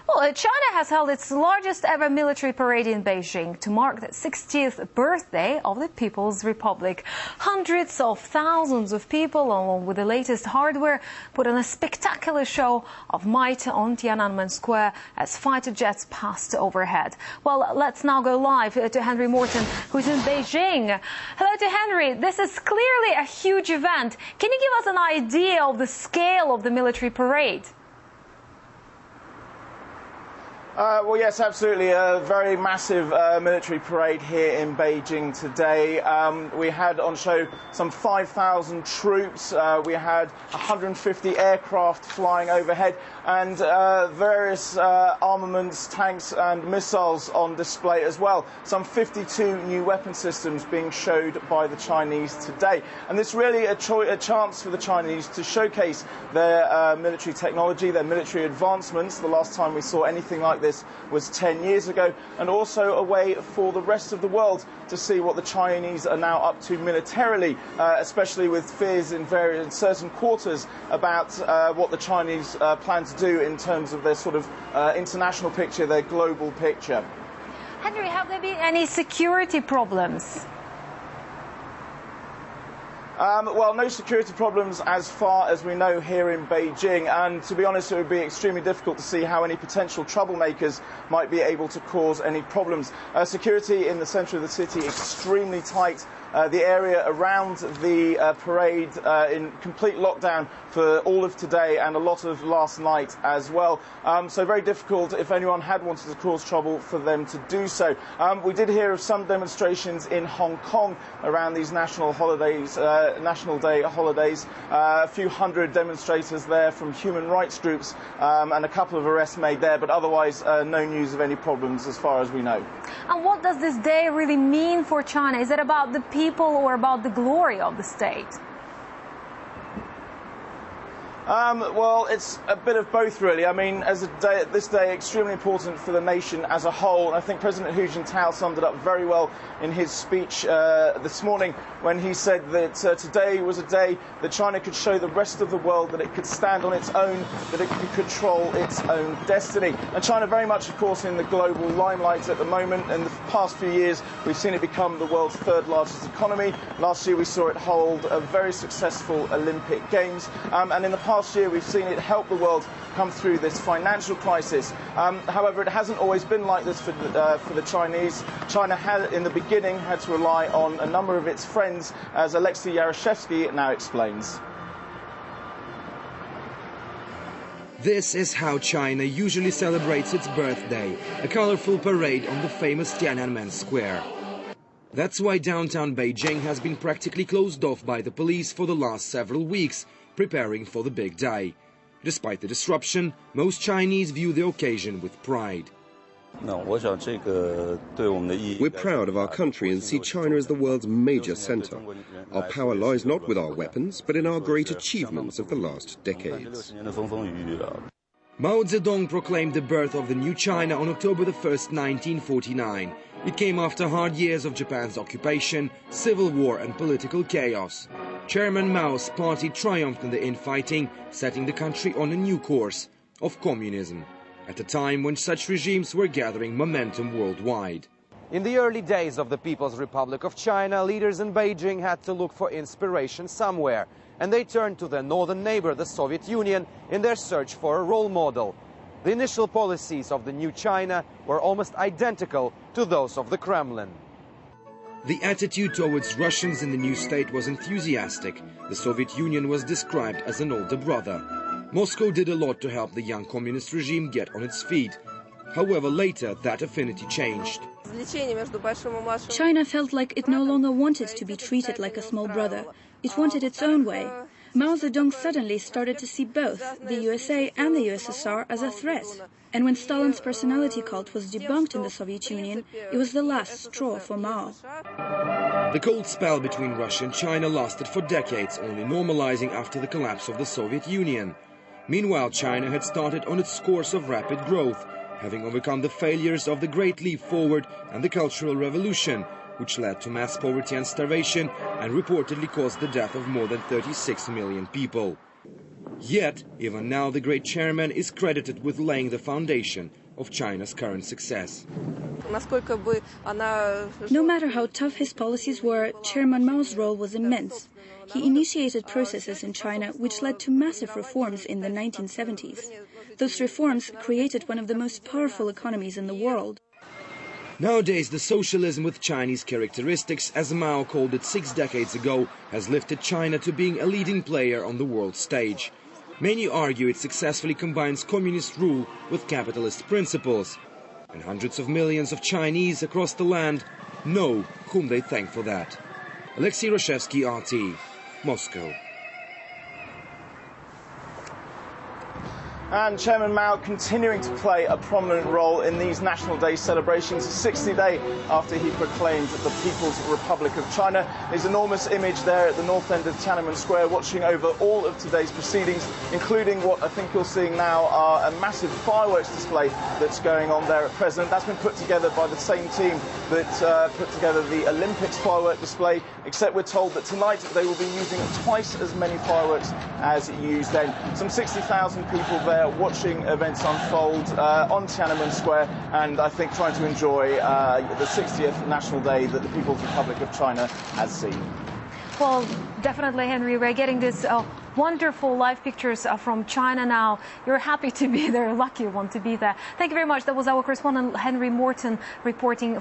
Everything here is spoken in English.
Well, China has held its largest ever military parade in Beijing to mark the 60th birthday of the People's Republic. Hundreds of thousands of people, along with the latest hardware, put on a spectacular show of might on Tiananmen Square as fighter jets passed overhead. Well, let's now go live to Henry Morton, who's in Beijing. Hello to Henry. This is clearly a huge event. Can you give us an idea of the scale of the military parade? Well, yes, absolutely. A very massive military parade here in Beijing today. We had on show some 5,000 troops. We had 150 aircraft flying overhead and various armaments, tanks and missiles on display as well. Some 52 new weapon systems being showed by the Chinese today. And this really a chance for the Chinese to showcase their military technology, their military advancements. The last time we saw anything like this was 10 years ago, and also a way for the rest of the world to see what the Chinese are now up to militarily, especially with fears in certain quarters about what the Chinese plan to do in terms of their sort of international picture, their global picture. Henry, have there been any security problems? Well, no security problems as far as we know here in Beijing, and to be honest, it would be extremely difficult to see how any potential troublemakers might be able to cause any problems. Security in the centre of the city extremely tight. The area around the parade in complete lockdown for all of today and a lot of last night as well. So very difficult, if anyone had wanted to cause trouble, for them to do so. We did hear of some demonstrations in Hong Kong around these national holidays, National Day holidays. A few hundred demonstrators there from human rights groups, and a couple of arrests made there, but otherwise no news of any problems as far as we know. And what does this day really mean for China? Is it about the people or about the glory of the state? Well, it's a bit of both, really. I mean, this day extremely important for the nation as a whole. And I think President Hu Jintao summed it up very well in his speech this morning when he said that today was a day that China could show the rest of the world that it could stand on its own, that it could control its own destiny. And China very much, of course, in the global limelight at the moment. In the past few years, we've seen it become the world's third largest economy. Last year, we saw it hold a very successful Olympic Games. And in the past year, we've seen it help the world come through this financial crisis. However, it hasn't always been like this for the Chinese. China had, in the beginning, had to rely on a number of its friends, as Alexei Yaroshevsky now explains. This is how China usually celebrates its birthday, a colorful parade on the famous Tiananmen Square. That's why downtown Beijing has been practically closed off by the police for the last several weeks, preparing for the big day. Despite the disruption, most Chinese view the occasion with pride. We're proud of our country and see China as the world's major center. Our power lies not with our weapons, but in our great achievements of the last decades. Mao Zedong proclaimed the birth of the new China on October 1st, 1949. It came after hard years of Japan's occupation, civil war and political chaos. Chairman Mao's party triumphed in the infighting, setting the country on a new course of communism, at a time when such regimes were gathering momentum worldwide. In the early days of the People's Republic of China, leaders in Beijing had to look for inspiration somewhere, and they turned to their northern neighbor, the Soviet Union, in their search for a role model. The initial policies of the new China were almost identical to those of the Kremlin. The attitude towards Russians in the new state was enthusiastic. The Soviet Union was described as an older brother. Moscow did a lot to help the young communist regime get on its feet. However, later that affinity changed. China felt like it no longer wanted to be treated like a small brother. It wanted its own way. Mao Zedong suddenly started to see both the USA and the USSR as a threat. And when Stalin's personality cult was debunked in the Soviet Union, it was the last straw for Mao. The cold spell between Russia and China lasted for decades, only normalizing after the collapse of the Soviet Union. Meanwhile, China had started on its course of rapid growth, having overcome the failures of the Great Leap Forward and the Cultural Revolution, which led to mass poverty and starvation and reportedly caused the death of more than 36 million people. Yet, even now, the great chairman is credited with laying the foundation of China's current success. No matter how tough his policies were, Chairman Mao's role was immense. He initiated processes in China which led to massive reforms in the 1970s. Those reforms created one of the most powerful economies in the world. Nowadays, the socialism with Chinese characteristics, as Mao called it 6 decades ago, has lifted China to being a leading player on the world stage. Many argue it successfully combines communist rule with capitalist principles. And hundreds of millions of Chinese across the land know whom they thank for that. Alexei Roshevsky, RT, Moscow. And Chairman Mao continuing to play a prominent role in these National Day celebrations, 60 days after he proclaimed the People's Republic of China. His enormous image there at the north end of Tiananmen Square, watching over all of today's proceedings, including what I think you're seeing now are a massive fireworks display that's going on there at present. That's been put together by the same team that put together the Olympics firework display, except we're told that tonight they will be using twice as many fireworks as used then. Some 60,000 people there watching events unfold on Tiananmen Square, and I think trying to enjoy the 60th National Day that the People's Republic of China has seen. Well, definitely, Henry, we're getting this wonderful live pictures from China now. You're happy to be there, lucky one to be there. Thank you very much. That was our correspondent Henry Morton reporting.